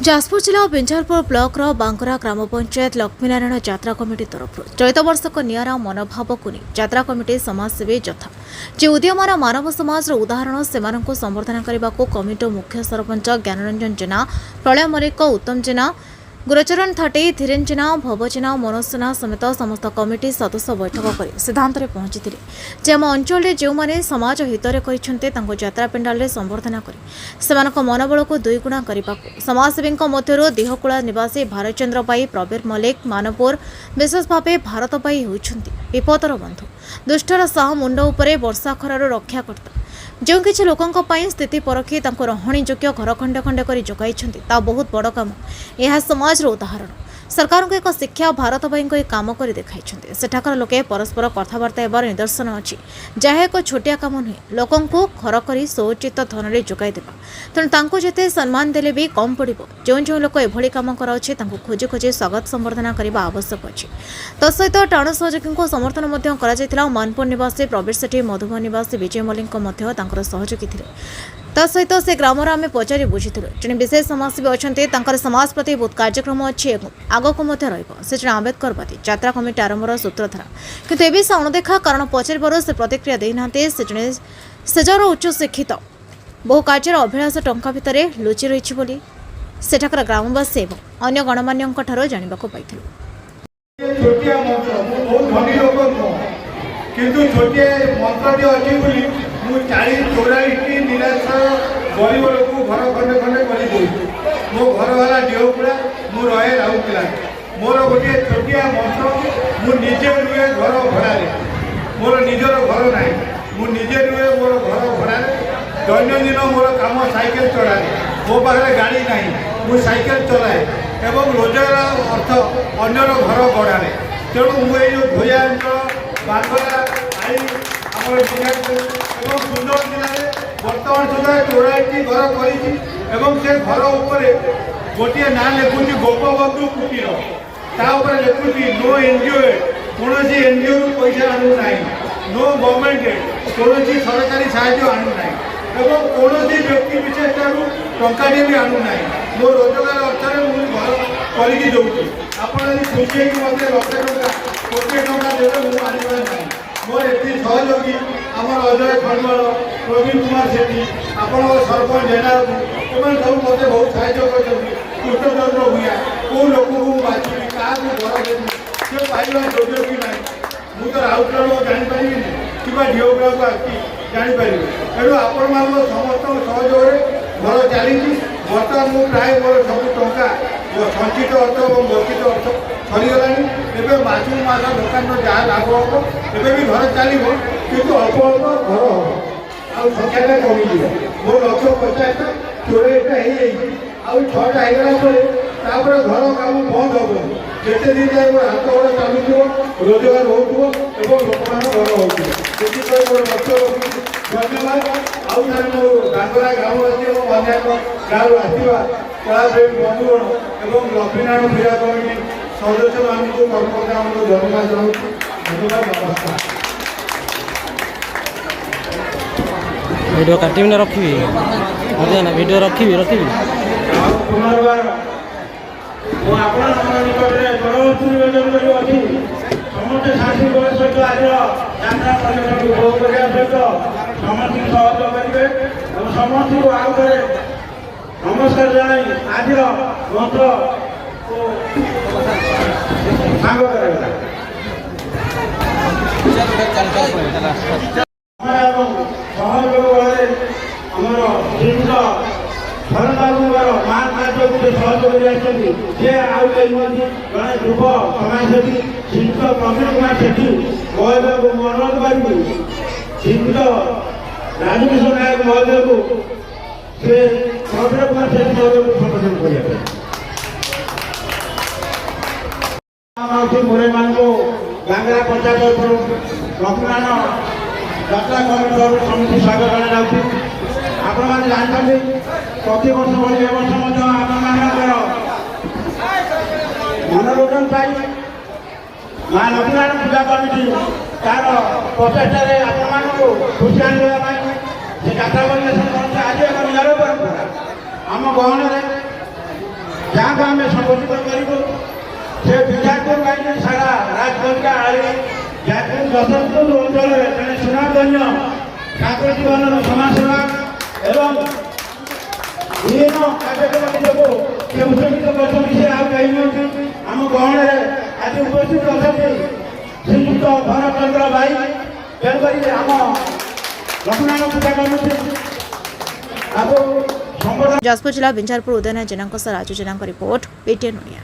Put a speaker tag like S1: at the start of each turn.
S1: जाजपुर जिला बेंझारपुर ब्लॉक बांकुरा ग्राम पंचायत लक्ष्मीनारायण यात्रा कमिटी तरफ चलित वर्षक निरा मनोभाव को नहीं यात्रा कमिटी समाजसेवी जथा जे उदीयमान मानव समाज उदाहरण से संबर्धना करने को कमिटी मुख्य सरपंच ज्ञानरंजन जेना प्रलय मलिक उत्तम जेना गुरचरण थाटे धीरेन जेना भव जेना मनोज जेना समेत समस्त कमिटी सदस्य बैठक कर सिद्धांत पहुंची जे आम अंचल जो मैंने समाज हितरे यात्रा पेंडाल संबर्धना कर मनोबल को दुईगुणा करने को समाजसेवी मध्य देहकुला निवासी भारतचंद्र पाई प्रवीर मल्लिक मानपुर विशेष भाव भारत पाई होती विपदर बंधु दुष्टर साह मुंड उपरे वर्षा खरार रक्षाकर्ता जो किसी लोकों स्थिति परखी रहणी योग्य घर खंडे खंडे कर जोगाई बहुत बड़ काम यह समाज उदाहरण सरकार को एक शिक्षा भारत भाई एक कम कर देखाई सेठाकर लोके परस्पर कथबार्ता होबार निदर्शन अच्छी जहाँ एक छोटिया कम नुहे लोकों घर कर सौचित धन जोगाई देवा तेणु जिते सम्मान देले भी कम पड़ो जो जो लोक एभली कम कराचे खोजी खोजी स्वागत संबर्धना करने आवश्यक अच्छी तत्सहित टाण सहयोगी समर्थन मानपुर निवासी प्रवीर सेठी मधुबन निवासी विजय मल्लिक सहयोगी थे तत्सहित से ग्राम आम पचारि बुझीलु जड़े विशेष समाजसेवी अच्छा समाज प्रति बहुत कार्यक्रम अच्छी आग को से जड़े आंबेडकरवादी यात्रा कमिटी आरंभर सूत्रधारा किंतु एवं से अणदेखा कारण पचार से प्रतिक्रिया देना से जड़े सेजर उच्च शिक्षित बहु कार्यर अभिलाष टंका भितर लुचि रही सेठाकर ग्रामवासी और अन्य गणमान्यों जाना पाई
S2: मु 40-44 निराश गरीब लोक घर खंडे खंडे कर मो घर वाला डेहपुरा मु रहे राउरकेला मोर गोटे छोटिया मंत्र मु निजे रुए घर भड़े मोर निजर घर ना मु निजे रुए मोर घर भड़े दैनंदिन मोर काम साइकेल चलाए मो पाखे गाड़ी ना मु साइकेल चलाए एवं रोजगार अर्थ अन्यर घर भड़े तेणु मुझे जो धोया अंचल बांकुरा आई आम सुंदर जिले में बर्तमान सुधा 84 घर कर से घर उपर गोटे ना लिखुची गोपबंधु कुटीर तापर लिखुची नो एनजीओ कौन एनजीओ पैसा आणु ना नो गवर्नमेंट कौन सरकारी साहाय्य आणु ना कौन व्यक्ति विशेष टाटे भी आणु ना मो रोजगार अर्थ मुझे घर करके दूसरी आपड़ी खुशी मत लक्ष टाँग कोटी टाँग देते मुझे आनबार ना मोर एति सहयोगी आमर अजय खंडल प्रवीण कुमार सेठी आपण सरपंच जेना सब मत बहुत साहय कृष्णचंद्र भूया कौ लोक बाची क्या घर देवी सी पाइबा योग्य कि ना मुझे राउरकेला जापर कि ढिओपुरा को आसी जापर तेणु आपण मान समस्त सहयोग घर चली बर्तमान मुझे प्राय मोर सब टंका संचित अर्थ और बर्षित अर्थ सरीगला एवं मासू मास दुकान जहाँ लाभ हम एवं भी घर चलो कितु अल्प अल्प घर हम संख्या कमिज मो लक्ष्य 50 छटा होगला घर काम बंद हम जिते दिन जाए मोर हाथ गोड़ चलुव रोजगार हो लोक मान घर हो मोर लक्ष्य रखी धन्यवाद आउ थे मो बांकुरा ग्रामवासी और अन्य गाँव आसवा कलाप्रेमी बंधुगण एवं लक्ष्मीनारायण क्रीड़ा कमिटी सदस्य मान कर्मकर्ता धन्यवाद जनाऊँ धन्यवाद नमस्कार।
S3: वीडियो काटी ना रखी ना वीडियो रखी
S2: पुनर्बार समस्त शांति सहित आज यात्रा कार्यक्रम उपभोग करने सहित समस्त सहयोग करेंगे और समस्त को आउ थे नमस्कार जन आज मंत्र सांग सहयोग बल आमर सरकार मान कार्य गोटे सहयोग कर जड़े ध्रुव समाजसेवी शिक्षक प्रवीण कुमार सेठी महोदय को मनोज बाबू शिक्षक राजकिशोर नायक महोदय को से प्रवीण कुमार सेठी महोदय को संबोधन कर मोरे मान को गांगरा पंचायत लक्ष्मीनारायण यात्रा कमिटी समिति स्वागत जनाऊँ आपण मैंने जानते प्रति वर्ष भाई वर्ष मनोरंजन माँ लक्ष्मीनारायण पूजा कमिटी तार प्रचेषा आपण खुशी आने से यात्रा आज एक निर परंपरा आम गहन जहाँ को आम संगठित करूँ से विजापुर कहीं सारा राजगंगा आड़ी जाजपुर जशनपुर अंचल जड़े सुनामधन्य ठाकुर जीवन समाजसेवा एवं विभिन्न कार्यक्रम जो से उत्सर्गित करते से आम गहन आज उपस्थित अच्छा श्रीयुक्त भरत चंद्र भाई तेणुक आम लक्ष्मण पूजा कर
S1: ଯାଜପୁର ଜିଲ୍ଲା ବିଞ୍ଝାରପୁର ଉଦୟନାଥ ଜେନାଙ୍କ ସହ ରାଜୁ ଜେନାଙ୍କ ରିପୋର୍ଟ ପିଟିଏନ୍ ଓଡ଼ିଆ।